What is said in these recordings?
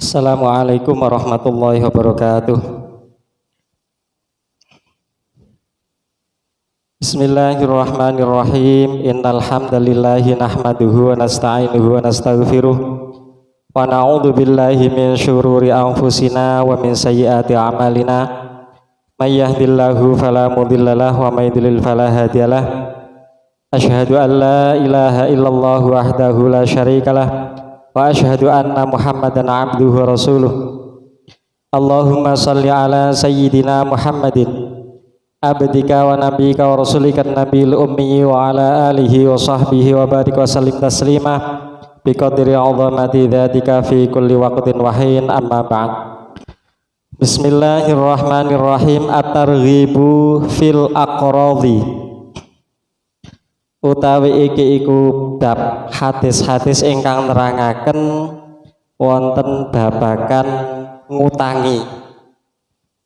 Assalamualaikum warahmatullahi wabarakatuh. Bismillahirrahmanirrahim. Innal hamdalillahi nahmaduhu wa nasta'inuhu wa nastaghfiruh wa na'udzu billahi min syururi anfusina wa min sayyiati a'malina. May yahdihillahu fala mudhillalah wa may yudlil fala hadiyalah. Asyhadu an la ilaha illallah wahdahu la syarikalah wa asyhadu anna Muhammadan abduhu wa rasuluh. Allahumma salli ala sayyidina Muhammadin abdika wa nabiyika wa rasulika nabiyil ummi wa ala alihi wa sahbihi wa barik wa sallim taslima biqadri 'azamati dzatika fi kulli waqtin wa hin, amma ba'd. Bismillahirrahmanirrahim. At-targhibu fil aqradhi utawi iki iku bab hadis-hadis ingkang nerangaken wonten babagan ngutangi,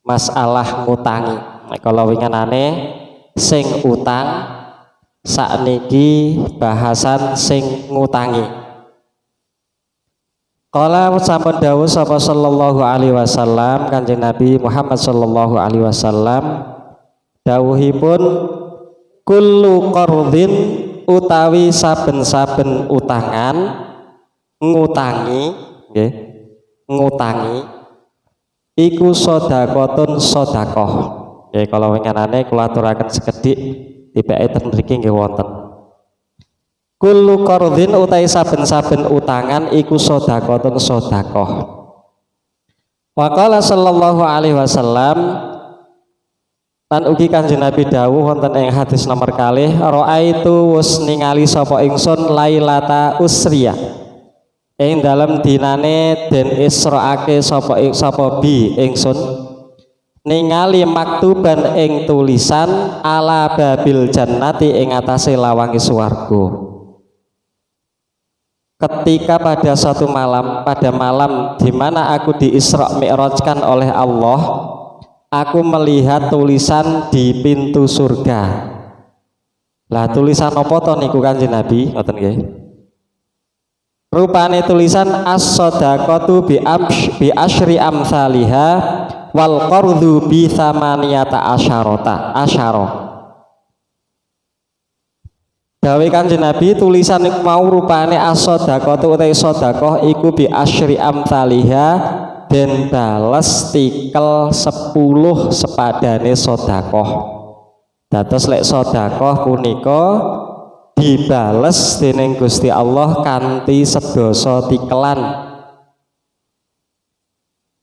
masalah ngutangi. Kalau winginane sing utang, sakniki bahasan sing ngutangi. Kala sampun dawuh sapa sallallahu alaihi wasallam, Kanjeng Nabi Muhammad sallallahu alaihi wasallam dawuhipun, kullu qardhin utawi saben-saben utangan, ngutangi nggih, ngutangi iku sedekahun sedekah. Nggih, kalau winginane kula aturaken sekedhik tibake ten mriki nggih wonten. Kullu qardhin utawi saben-saben utangan iku sedekahun sedekah. Wa qala sallallahu alaihi wasallam, lan ugi Kanjeng Nabi dawuh wonten ing hadis nomor kalih, raaitu wus ningali sapa ingsun lailata usriya, ing dalem dinane den israake sapa bi ingsun, ningali maktuban ing tulisan ala babil jannati ing atase lawange swarga. Ketika pada suatu malam, pada malam di mana aku di Isra Mi'rajkan oleh Allah, aku melihat tulisan di pintu surga. Lah tulisan apa to niku Kanjeng Nabi? Ngoten nggih. Rupane tulisan as-shadaqatu bi asyri amsalihha wal qardu bi tsamaniyata asyara. Dawe Kanjeng Nabi, tulisan iku mau rupane as-shadaqatu utawi sedekah iku bi asyri amsalihha, den bales tikel 10 sepadane sedekah. Dados lek sedekah punika dibales dening Gusti Allah kanthi sedasa tikelan.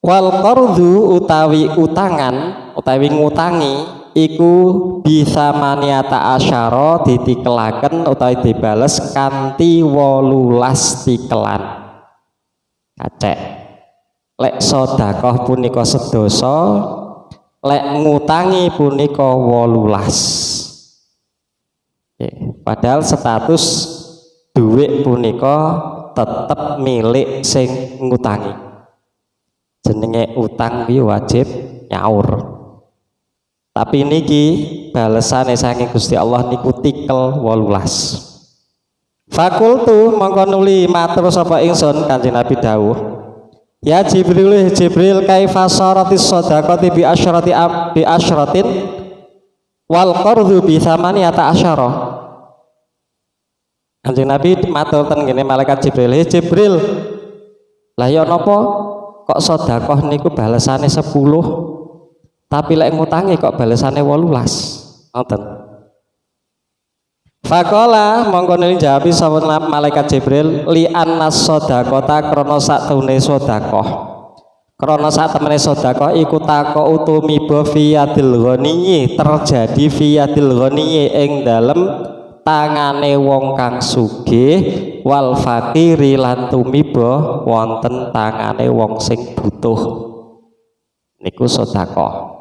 Wal qardu utawi utangan, utawi ngutangi iku bisa maniata asyara, ditikelaken utawi dibales kanthi 18 tikelan. Kacek. Lek sedekah punika sedasa, lek ngutangi punika 18. Padahal status duit punika tetep milik sing ngutangi. Jenenge utang kuwi wajib nyaur. Tapi niki balesane saking Gusti Allah niku tikel 18. Fakultu mongko nuli matur sapa ingsun, Kanjeng Nabi dawuh, ya Jibril kaifa saratis shadaqati bi asyratin wal qardu bi tsamaniyata asyara. Kanjeng Nabi matur ten ngene malaikat Jibril, "He Jibril, lah ya napa kok sedekah niku balesane 10, tapi lek ngutangi kok balesane 18?" Ngoten. Faqala mongko njawab sapa malaikat Jibril, li annas shadaqata krana satemene sedekah. Krana satemene sedekah iku tako utumiba fi yadil ghaniyyi, terjadi fi yadil ghaniyyi ing dalem tangane wong kang sugih, wal fakiri lan tumiba wonten tangane wong sing butuh. Niku sedekah.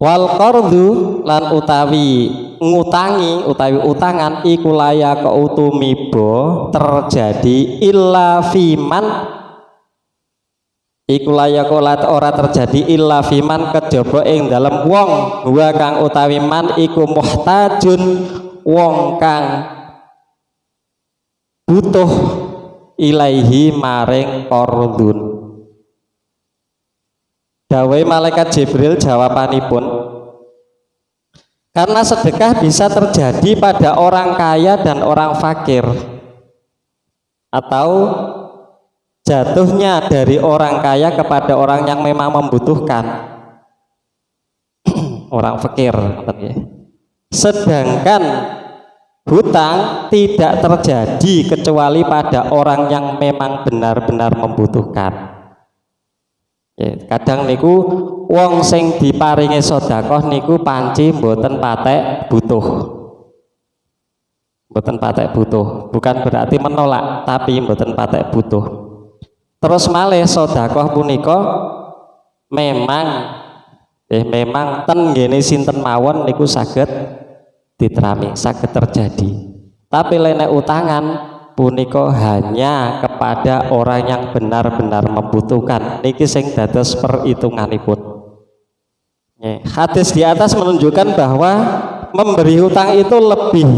Wal qardu lan utawi ngutangi utawi utangan iku layak utumiba terjadi illa fiman, iku layak ora terjadi illa fiman kejaba ing dalem wong wa kang utawi man iku muhtajun, wong kang butuh ilaihi maring qardun. Dawai malaikat Jibril jawabanipun, karena sedekah bisa terjadi pada orang kaya dan orang fakir, atau jatuhnya dari orang kaya kepada orang yang memang membutuhkan, orang fakir. Sedangkan hutang tidak terjadi kecuali pada orang yang memang benar-benar membutuhkan. Kadang niku wong sing diparingi sedekah niku panci mboten patek butuh. Mboten patek butuh, bukan berarti menolak, tapi mboten patek butuh. Terus malih sedekah punika memang ten nggene sinten mawon niku saged diterami, saged terjadi. Tapi lenek utangan punika hanya kepada orang yang benar-benar membutuhkan. Niki sing dados perhitunganipun. Hadis di atas menunjukkan bahwa memberi hutang itu lebih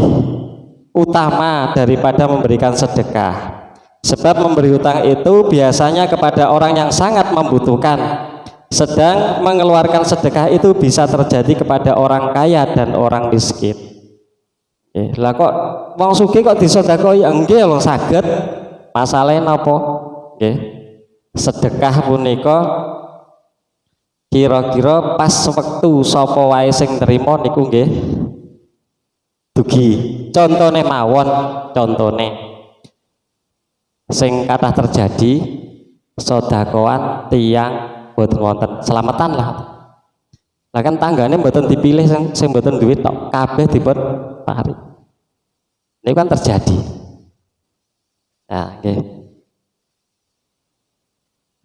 utama daripada memberikan sedekah. Sebab memberi hutang itu biasanya kepada orang yang sangat membutuhkan, sedang mengeluarkan sedekah itu bisa terjadi kepada orang kaya dan orang miskin. Lah kok wong sugih kok disedekah? Ya nggih lho saged. Masalahe napa? Nggih. Sedekah punika kira-kira pas wektu sapa wae sing nrimo niku nggih dugi. Contone mawon, contone sing kathah terjadi sedekahan tiyang boten wonten selamatan lah. Lah kan tanggane mboten dipilih sing mboten duit tok, kabeh dipun paring. Ini kan terjadi. Nah, okay.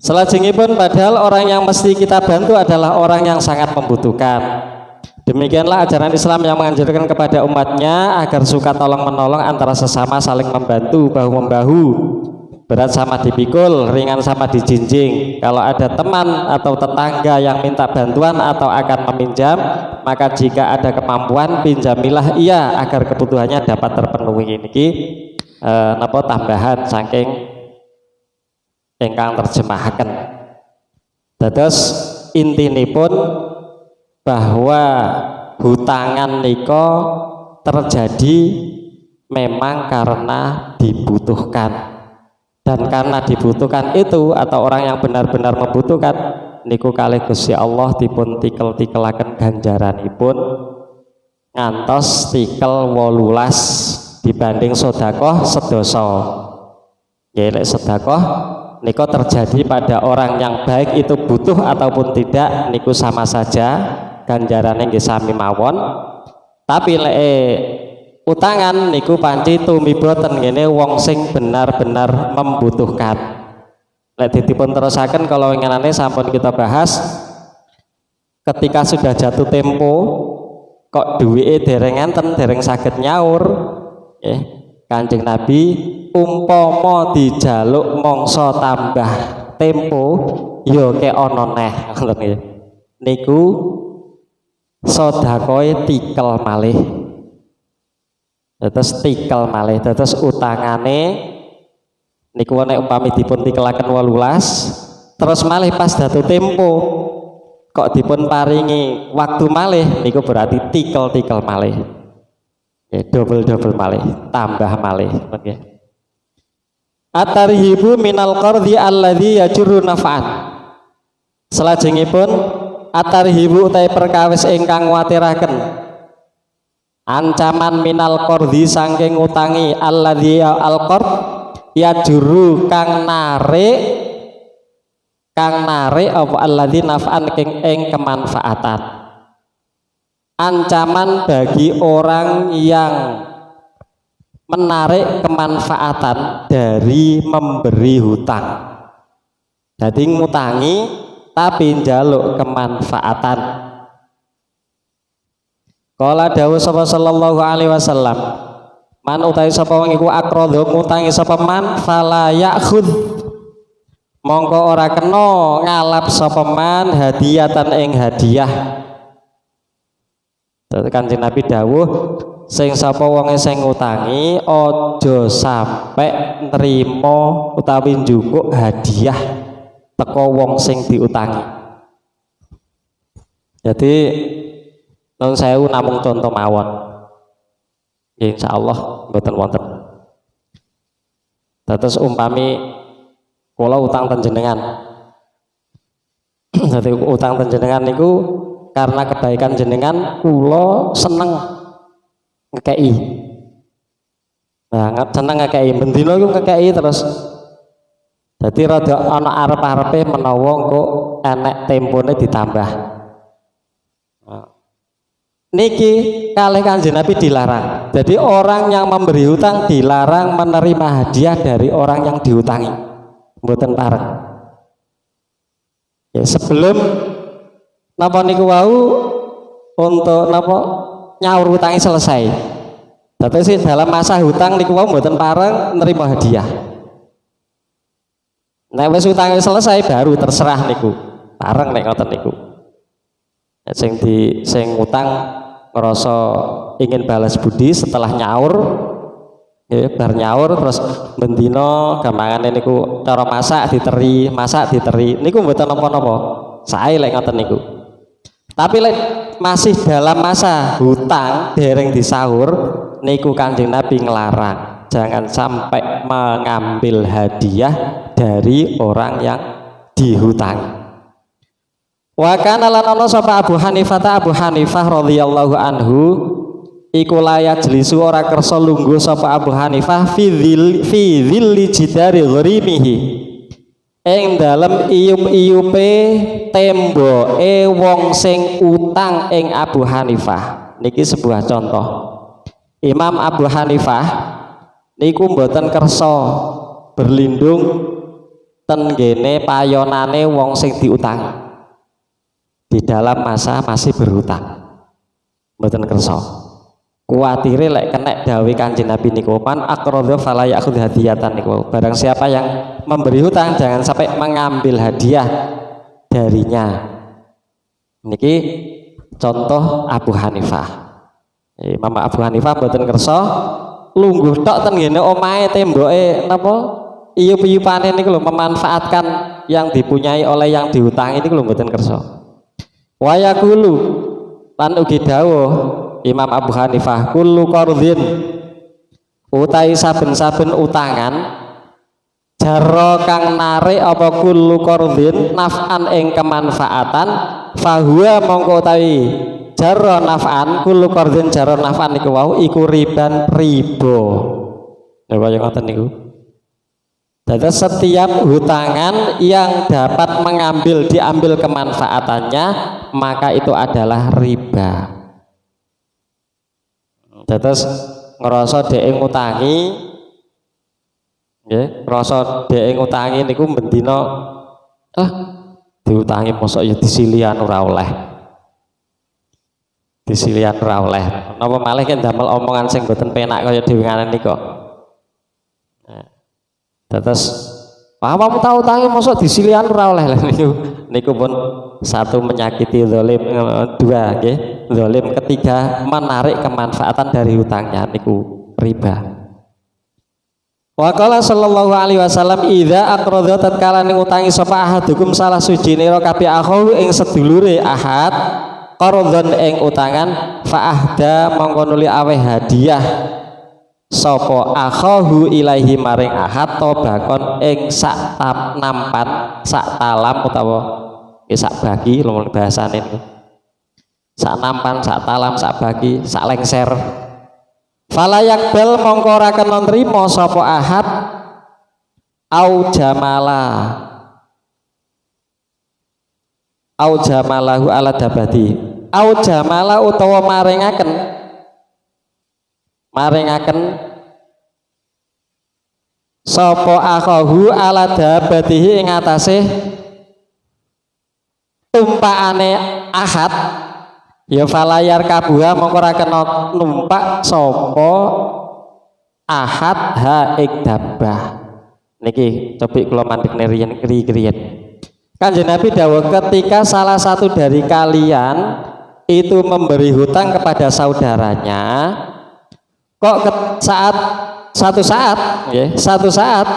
Selajengipun padahal orang yang mesti kita bantu adalah orang yang sangat membutuhkan. Demikianlah ajaran Islam yang menganjurkan kepada umatnya agar suka tolong menolong antara sesama, saling membantu bahu membahu. Berat sama dipikul, ringan sama dijinjing. Kalau ada teman atau tetangga yang minta bantuan atau akan meminjam, maka jika ada kemampuan pinjamilah ia agar kebutuhannya dapat terpenuhi. Niki napa tambahan saking ingkang terjemahaken. Dados intinipun bahwa hutangan niko terjadi memang karena dibutuhkan. Dan karena dibutuhkan itu atau orang yang benar-benar membutuhkan niku kalih Gusti Allah dipun tikel-tikelaken ganjaranipun ngantos tikel 18 dibanding sedekah sedasa. Ya lek sedekah niku terjadi pada orang yang baik itu butuh ataupun tidak niku sama saja ganjarane nggih sami mawon. Tapi lek utangan niku panci tumiboten ngene wong sing benar-benar membutuhkan. Lek dipun terusaken kalau ngenane sampun kita bahas ketika sudah jatuh tempo kok duwike dereng enten, dereng saged nyaur, Kanjeng Nabi umpama dijaluk mangsa tambah tempo ya kek ana neh ngoten nggih. Niku sedekahe tikel malih. Terus tikel malih, terus utangane niku nek umpami dipun tikelaken 18 terus malih pas datu tempo kok dipun paringi waktu malih niku berarti tikel malih. Double malih, tambah malih nggih. At-tarhibu minal qardhi alladzi yajurru naf'an. Salajengipun at-tarhibu utawi perkawis ingkang nguwatiraken ancaman minal qardhi saking utangi alladzi al-qard ya juru kang narik apa alladzi naf'an ing kemanfaatan. Ancaman bagi orang yang menarik kemanfaatan dari memberi hutang. Jadi ngutangi tapi njaluk kemanfaatan. Kala dawuh sapa sallallahu alaihi wasallam, man utawi sapa wong iku aqradha ngutangi sapa man fala ya'khudh mongko ora kena ngalap sapa man hadiyatan ing hadiah. Kanjeng Nabi dawuh sing sapa wonge sing ngutangi aja sampe nrimo utawi njukuk hadiah teko wong sing diutangi. Jadi nun sewu namung contoh mawon. Insyaallah mboten wonten. Terus umpami kula utang panjenengan. Jadi utang panjenengan niku karena kebaikan jenengan kula seneng ngekei. Nah, seneng ngekei bendina iku ngekei terus. Jadi rada ana arep-arepe menawa kok enek tempone ditambah. Niki kalih Kanjeng Nabi dilarang. Jadi orang yang memberi hutang dilarang menerima hadiah dari orang yang dihutangi. Mboten pareng. Ya, sebelum napa niku wau untuk napa nyaur hutangi selesai. Tapi sih dalam masa hutang niku wau mboten pareng nerima hadiah. Nek wis hutange selesai baru terserah niku. Pareng nek ngoten niku. Sing utang ngerasa ingin balas budi setelah nyaur, ya, bar nyaur terus bendino gampangane niku cara masak diteri niku mboten napa-napa sae lek ngoten niku. Tapi lek masih dalam masa hutang dereng disaur niku Kanjeng Nabi nglarang jangan sampai mengambil hadiah dari orang yang dihutangi. Wa kana lan ana sapa Abu Hanifah radhiyallahu anhu iku layak jelisu ora kersa lungguh sapa Abu Hanifah fi dhilli jidari gharimihi ing dalem iyup-iyupe temboke wong sing utang ing Abu Hanifah. Niki sebuah contoh. Imam Abu Hanifah niku mboten kersa berlindung ten gene payonane wong sing diutangi di dalam masa masih berhutang. Mboten kersa. Kuwatire lek kena dawuh Kanjeng Nabi niku man aqradha fala ya'khudh hadiyatan niku. Barang siapa yang memberi hutang jangan sampai mengambil hadiah darinya. Niki contoh Abu Hanifah. Imam Abu Hanifah mboten kersa lungguh tok ten ngene omahe temboke napa iyup-iyupane niku lho memanfaatkan yang dipunyai oleh yang dihutangi niku lho mboten kersa. Wayakulu lan ugi dawuh Imam Abu Hanifah kullu qardhin utai saben-saben utangan jarra kang narik apa kullu qardhin naf'an ing kemanfaatan fahuwa mongko utawi jarra naf'an kullu qardhin jarra naf'an iku wau iku riba. Lha kaya ngoten niku. Jadi setiap hutangan yang dapat diambil kemanfaatannya maka itu adalah riba. Terus ngerasa dhek ngutangi, nggih, ngerasa dhek ngutangi niku bendina diutangi mosok ya disilian ora oleh. Disilian ora oleh. Napa malih kan damel omongan sing mboten penak kaya dhewe nganen niku. Terus kamu tahu tangi masuk disilian ora oleh niku pun satu menyakiti zalim, dua nggih zalim, ketiga menarik kemanfaatan dari hutangnya niku riba. Wa qala sallallahu alaihi wasallam idza aqradha tatkala ngutangi sapa ahadukum salah suci nira kabeh akhu ing sedulure ahad qardhan ing utangan fa ahda mongko nuli aweh hadiah sapa akhahu ilaihi maring ahad tobakon ing sak nampan sak talam utawa sak bagi lho bahasane niku sak nampan sak talam sak bagi sak lengser fala yakbal mongko ora kena nrimo sapa ahad au jamalahu ala dabati au jamala utawa maringaken sapa akhahu ala dabatihi ing atase tumpaane ahad ya falayar kabuha mongko ora kena numpak sapa ahad ha ing dabah. Niki cobi kula mandekne riyen. Kanjeng Nabi dawuh ketika salah satu dari kalian itu memberi hutang kepada saudaranya kok satu saat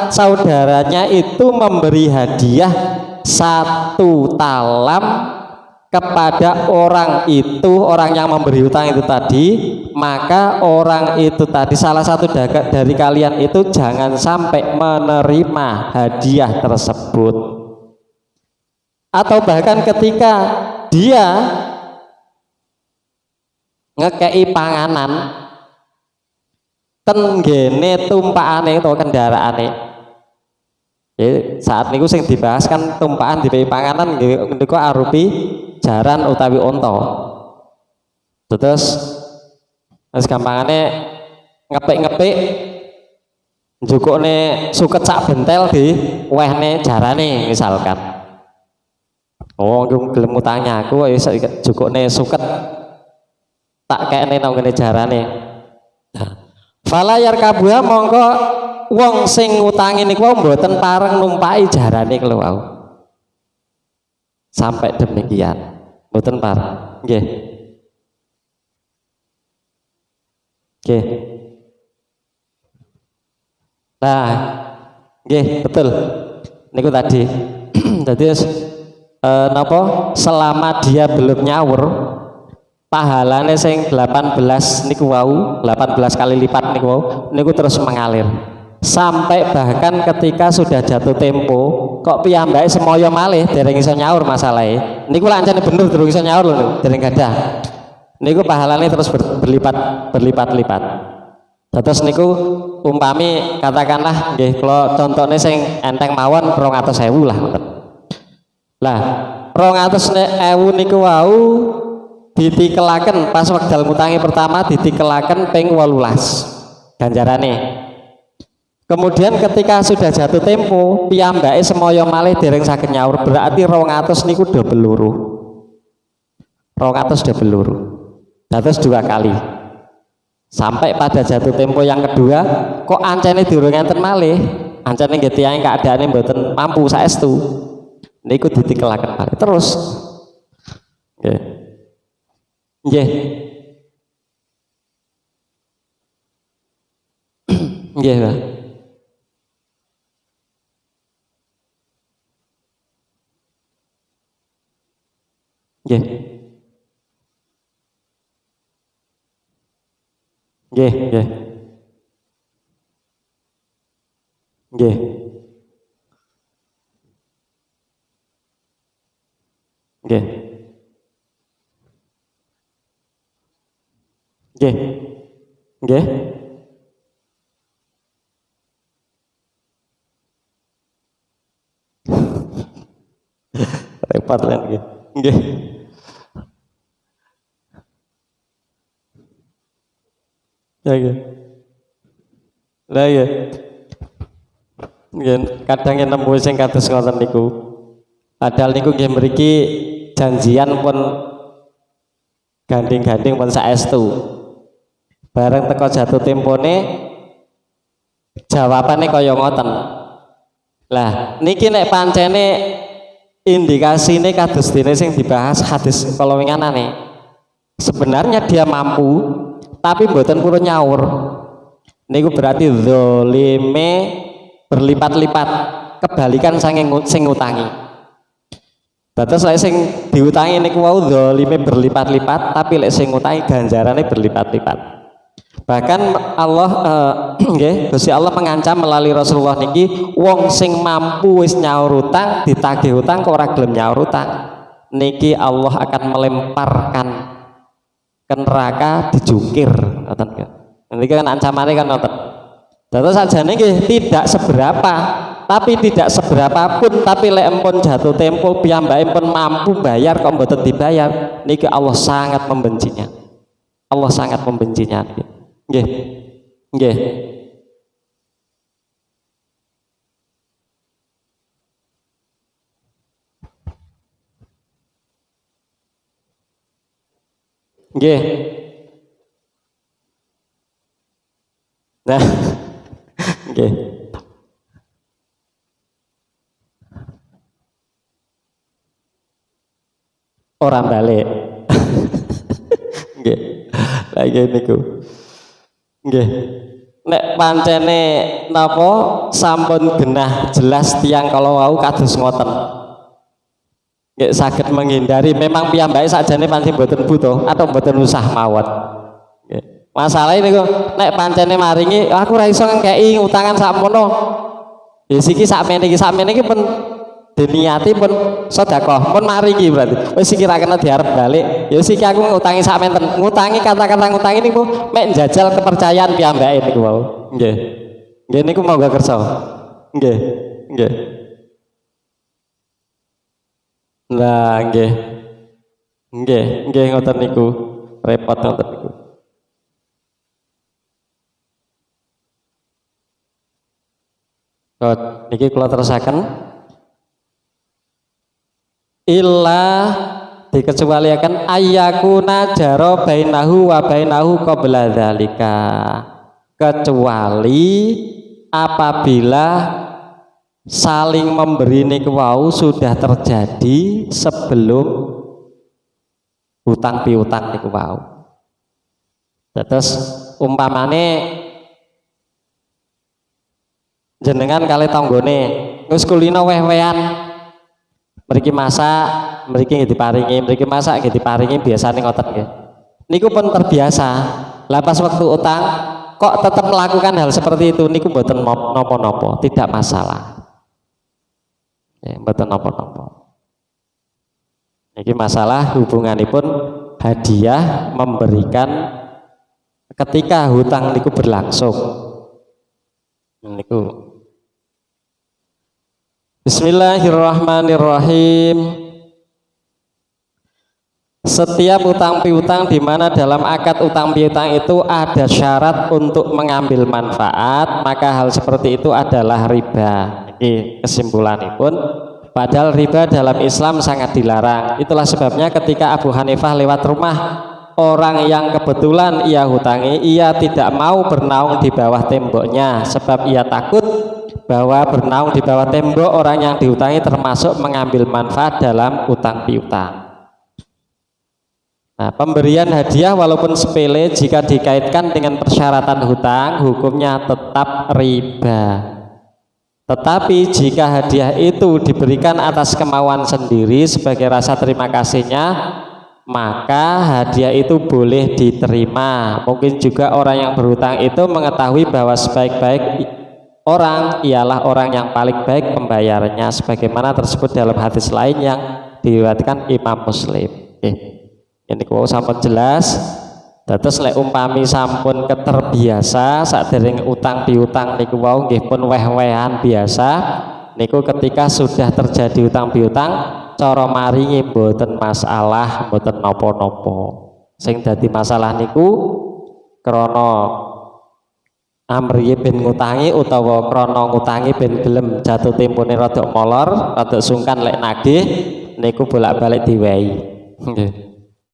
saudaranya itu memberi hadiah satu talam kepada orang itu, orang yang memberi hutang itu tadi, maka orang itu tadi, salah satu dari kalian itu jangan sampai menerima hadiah tersebut. Atau bahkan ketika dia ngekei panganan tenggene tumpakane atau kendaraane. Ya, saat niku sing dibahas kan tumpakan di panganan niku arupi jaran utawi onto. Terus gampangane ngepik-ngepik njukukne suket sak bentel di wehne jarane misalkan. Oh, gelem utangnya aku ya jukukne suket tak kene nang ngene jarane. Fala yarkabuha mongko wong sing ngutangi niku mboten pareng numpaki jarane kelo wau. Sampai demikian, mboten pareng. Nggih. Nggih. Nah, nggih betul. Niku tadi. Jadi napa selama dia belum nyaur pahalane sing 18 niku wau, 18 kali lipat niku wau, niku terus mengalir. Sampai bahkan ketika sudah jatuh tempo, kok piyambake semoyo malih dereng iso nyaur masalahe. Niku lancene bener durung iso nyaur lho, dereng gadah. Niku pahalane terus berlipat-lipat. Terus niku umpami katakanlah nggih kula contone sing enteng mawon 200.000 lah. Lah 200.000 niku wau ditikelaken pas wekdal ngutangi pertama ditikelaken ping 18 ganjarane. Kemudian ketika sudah jatuh tempo piyambake semoyo malih dereng saged nyaur, berarti 200 niku double loro. 200 double loro. Terus 2 kali. Sampai pada jatuh tempo yang kedua kok ancene durung enten malih. Ancene nggih tiyang keadaane mboten mampu saestu. Niku ditikelaken malih terus. Nggih. Nggih. Nggih, Pak. Nggih. Nggih, nggih. Nggih. Nggih. Nggih. Nggih. Repot lan nggih. Nggih. Ya nggih. Lah ya. Nggih, kadang yen nemu sing kados ngoten niku. Padahal niku nggih mriki janjian pun gandeng-gandeng pun saestu. Bareng teko jatuh tempone jawabane kaya ngoten. Lah niki nek pancene indikasine kados dene sing dibahas hadis kala winganane. Sebenarnya dia mampu tapi mboten purun nyaur. Niku berarti zalime berlipat-lipat kebalikan saking sing ngutangi. Terus lek sing diutangi niku wau zalime berlipat-lipat tapi lek sing ngutangi ganjarane berlipat-lipat. Bahkan Allah nggih Gusti Allah mengancam melalui Rasulullah niki wong sing mampu wis nyaur utang ditagih utang kok ora gelem nyaur utang niki Allah akan melemparkan ke neraka dijungkir ngoten kan. Niki kan ancamane kan ngoten. Terus sajane nggih tidak seberapa tapi tidak seberapa pun tapi lek empun jatuh tempo piyambake pun mampu bayar kok mboten dibayar niki Allah sangat membencinya. Allah sangat membencinya. Nggih. Nggih. Nggih. Nah. Nggih. Orang balik. Nggih. Lagi niku. Nggih. Nek pancene napa sampun genah jelas tiang kalau wau kados ngoten. nggih saged menghindari. Memang piyambake sakjane pancen mboten butuh atau mboten usah mawon. Nggih. Masalah niku nek pancene maringi aku ora iso ngekeki utangan sakmono. Ya siki sakmene iki pun diniati pun sedekah pun maringi berarti. Wis iki ra kena diarep balik. Ya siki aku ngutangi sakmenten. Ngutangi kata-kata ngutangi niku mek njajal kepercayaan piyambake niku wau. Nggih. Nggih niku monggo kersa. Nggih. Nggih. Lah nggih. Nggih ngoten niku. Repot ngoten niku. Niki kula terusaken. Illa dikecualiakan ayyakuna jaro bainahu wa bainahu qabla dzalika. Kecuali apabila saling memberi niku wau sudah terjadi sebelum hutang piutang niku wau. Terus umpamane jenengan kali tanggone wis kulino weh-wehan mriki masak mriki nggih diparingi mriki masak nggih diparingi biasane ngoten nggih niku pun terbiasa. Lah pas waktu utang kok tetap melakukan hal seperti itu niku mboten napa-napa, tidak masalah ya, mboten napa-napa. Niki masalah hubunganipun hadiah memberikan ketika hutang niku berlangsung niku. Bismillahirrahmanirrahim. Setiap utang piutang di mana dalam akad utang piutang itu ada syarat untuk mengambil manfaat, maka hal seperti itu adalah riba. Ini kesimpulanipun. Padahal riba dalam Islam sangat dilarang. Itulah sebabnya ketika Abu Hanifah lewat rumah orang yang kebetulan ia hutangi, ia tidak mau bernaung di bawah temboknya sebab ia takut bahwa bernaung di bawah tembok orang yang dihutangi termasuk mengambil manfaat dalam utang piutang. Nah, pemberian hadiah walaupun sepele jika dikaitkan dengan persyaratan hutang hukumnya tetap riba. Tetapi jika hadiah itu diberikan atas kemauan sendiri sebagai rasa terima kasihnya, maka hadiah itu boleh diterima. Mungkin juga orang yang berhutang itu mengetahui bahwa sebaik-baik orang ialah orang yang paling baik pembayarnya, sebagaimana tersebut dalam hadis lain yang diriwayatkan Imam Muslim. Ini kau sampun jelas. Dados lek umpami sampun keterbiasa sadèrèng utang piutang niku wau nggih pun weh-wehan biasa niku ketika sudah terjadi utang piutang cara maringi mboten masalah, mboten napa-napa. Sing dadi masalah niku krana amriye ben ngutangi utawa krana ngutangi ben gelem jatuh tempone rada molor, rada sungkan lek nagih niku bolak-balik diwehi. Nggih.